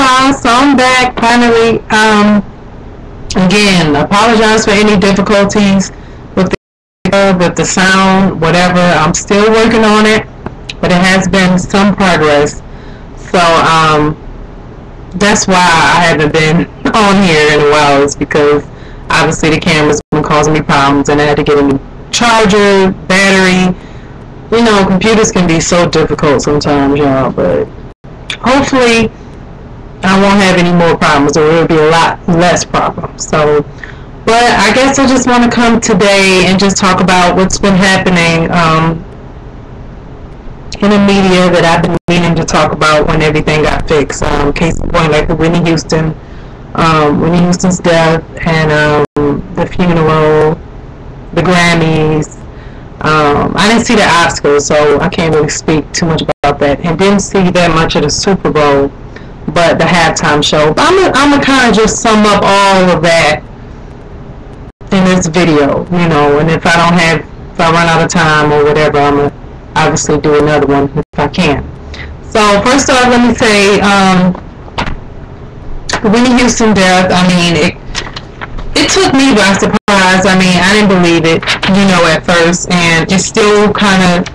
y'all, so I'm back finally. Again, apologize for any difficulties with the sound, whatever. I'm still working on it, but it has been some progress. So that's why I haven't been on here in a while, is because obviously the camera's been causing me problems, and I had to get a new charger, battery. You know, computers can be so difficult sometimes, y'all, but hopefully I won't have any more problems, or it'll be a lot less problems. So, but I guess I just want to come today and just talk about what's been happening in the media that I've been meaning to talk about when everything got fixed. Case in point, like the Whitney Houston's death, and the funeral, the Grammys. I didn't see the Oscars, so I can't really speak too much about that, and didn't see that much of the Super Bowl, but the halftime show. But I'm gonna kind of just sum up all of that in this video, you know, and if I run out of time or whatever, I'm gonna obviously do another one if I can. So first off, let me say, the Whitney Houston death, I mean, it took me by surprise. I mean, I didn't believe it, you know, at first, and it still it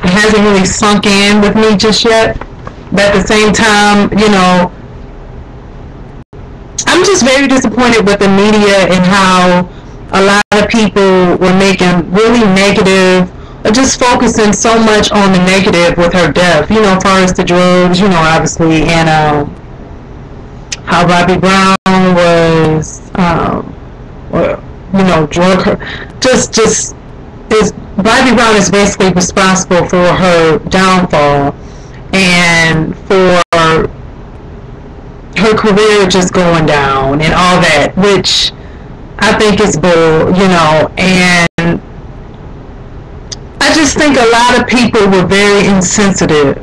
hasn't really sunk in with me just yet. But at the same time, you know, I'm just very disappointed with the media and how a lot of people were making really negative, or just focusing so much on the negative with her death, you know, as far as the drugs, you know, obviously, and how Bobby Brown was, you know, drug her. Bobby Brown is basically responsible for her downfall and for her career just going down and all that, which I think is bull, you know, and I just think a lot of people were very insensitive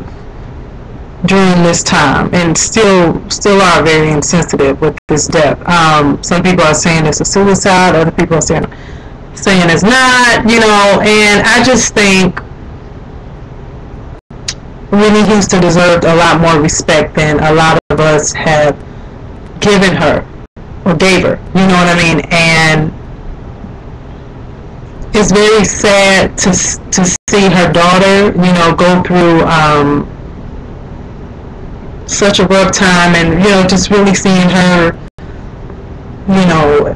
during this time, and still are very insensitive with this death. Some people are saying it's a suicide, other people are saying it's not, you know, and I just think Whitney Houston deserved a lot more respect than a lot of us have given her, or gave her, you know what I mean? And it's very sad to see her daughter, you know, go through such a rough time, and, you know, just really seeing her, you know,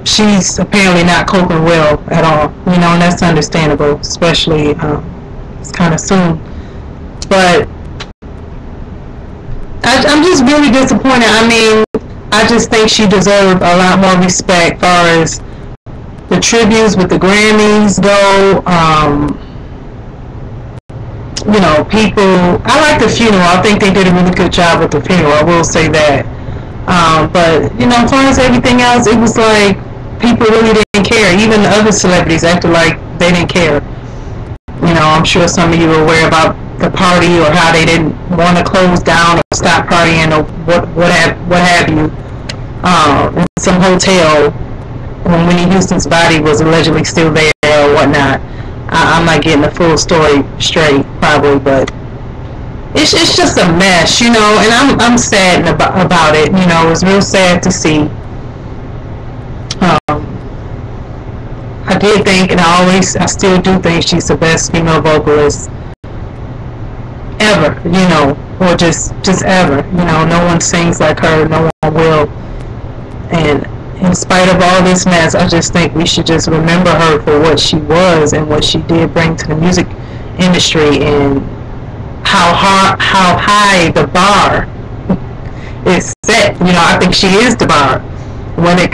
she's apparently not coping well at all, you know, and that's understandable, especially it's kind of soon. But I'm just really disappointed. I mean, I just think she deserved a lot more respect as far as the tributes with the Grammys go. You know, people, I like the funeral. I think they did a really good job with the funeral, I will say that. But, you know, as far as everything else, it was like people really didn't care. Even the other celebrities acted like they didn't care. You know, I'm sure some of you are aware about the party, or how they didn't want to close down or stop partying, or what have you. In some hotel when Whitney Houston's body was allegedly still there or whatnot. I'm not getting the full story straight, probably, but it's just a mess, you know, and I'm sad about it, you know. It was real sad to see. I did think, and I still do think she's the best female vocalist ever, you know, or just ever, you know. No one sings like her, no one will, and in spite of all this mess, I just think we should just remember her for what she was and what she did bring to the music industry, and how high the bar is set. You know, I think she is the bar when it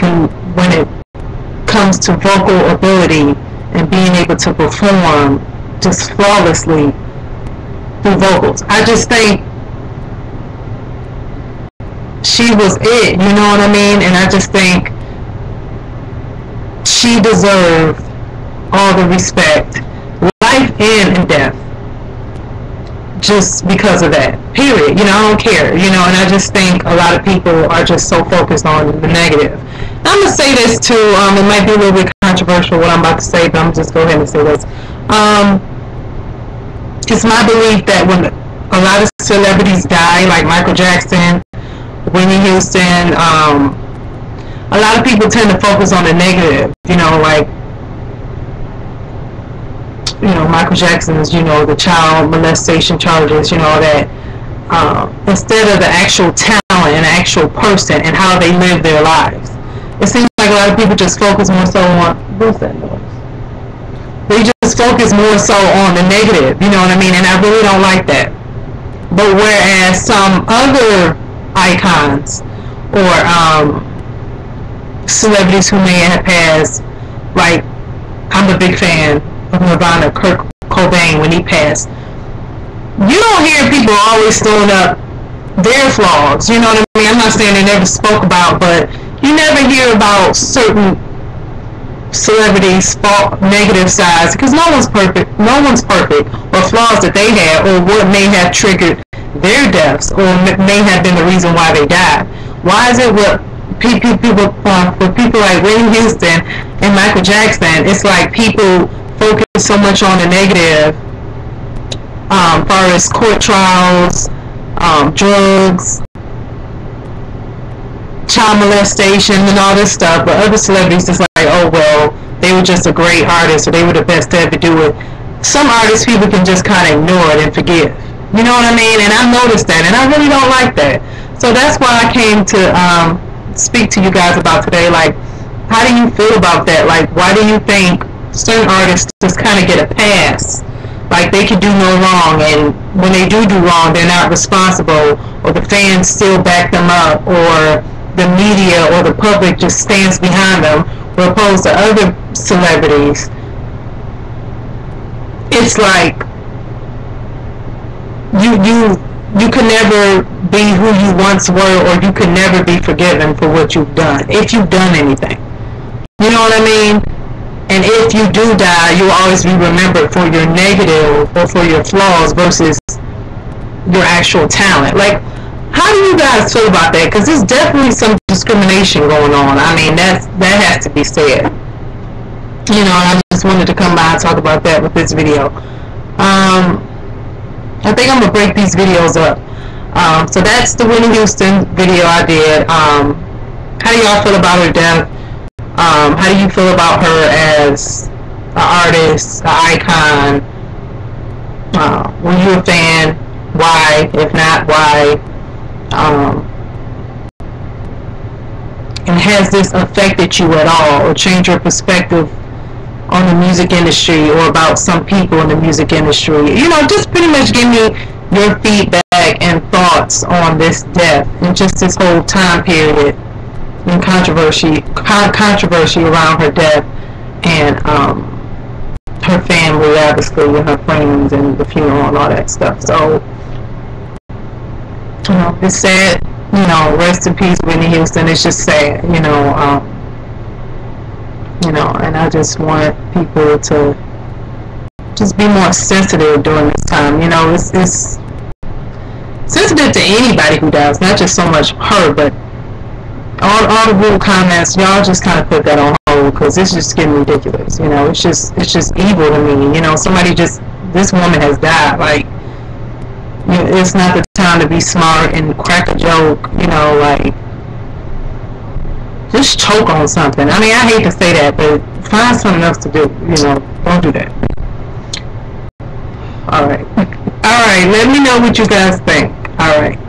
comes to vocal ability and being able to perform just flawlessly through vocals. I just think she was it, you know what I mean? And I just think she deserved all the respect, life and in death, just because of that, period. You know, I don't care, you know, and I just think a lot of people are just so focused on the negative. And I'm going to say this too, it might be a little bit controversial what I'm about to say, but I'm just go ahead and say this. It's my belief that when a lot of celebrities celebrities die, like Michael Jackson, Whitney Houston, a lot of people tend to focus on the negative, like, Michael Jackson's, the child molestation charges, that instead of the actual talent and actual person and how they live their lives. It seems like a lot of people just focus more so on, what's that noise? They just focus more so on the negative, you know what I mean? And I really don't like that. But whereas some other icons or celebrities who may have passed, like, I'm a big fan of Nirvana, Kurt Cobain, when he passed. You don't hear people always throwing up their flaws, you know what I mean? I'm not saying they never spoke about, but you never hear about certain celebrities' negative sides, because no one's perfect, or flaws that they had, or what may have triggered their deaths, or may have been the reason why they died. Why is it with people like Whitney Houston and Michael Jackson, it's like people focus so much on the negative, as far as court trials, drugs, child molestation, and all this stuff, but other celebrities is like, oh well, they were just a great artist, or they were the best to ever do it. Some artists people can just kind of ignore it and forgive. You know what I mean? And I've noticed that, and I really don't like that. So that's why I came to speak to you guys about today. Like, how do you feel about that? Like, why do you think certain artists just kind of get a pass? Like, they can do no wrong, and when they do wrong, they're not responsible, or the fans still back them up, or the media or the public just stands behind them, or opposed to other celebrities. It's like you can never be who you once were, or you can never be forgiven for what you've done, if you've done anything. You know what I mean? And if you do die, you'll always be remembered for your negative or for your flaws versus your actual talent. Like, how do you guys feel about that? Because there's definitely some discrimination going on. I mean, that has to be said. And I just wanted to come by and talk about that with this video. I think I'm going to break these videos up. So that's the Whitney Houston video I did. How do y'all feel about her death? How do you feel about her as an artist, an icon? Were you a fan? Why? If not, why? And has this affected you at all, or changed your perspective on the music industry, or about some people in the music industry? Just pretty much give me your feedback and thoughts on this death and just this whole time period and controversy around her death, and her family, obviously, and her friends, and the funeral and all that stuff. So, it's sad. Rest in peace, Whitney Houston. It's just sad. And I just want people to just be more sensitive during this time. It's sensitive to anybody who dies, not just so much her, but all the rude comments. Y'all just kind of put that on hold, because it's just getting ridiculous. It's just evil to me. This woman has died. Like, it's not the time to be smart and crack a joke. Like, just choke on something. I mean, I hate to say that, but find something else to do. Don't do that. Alright. Alright, let me know what you guys think. Alright.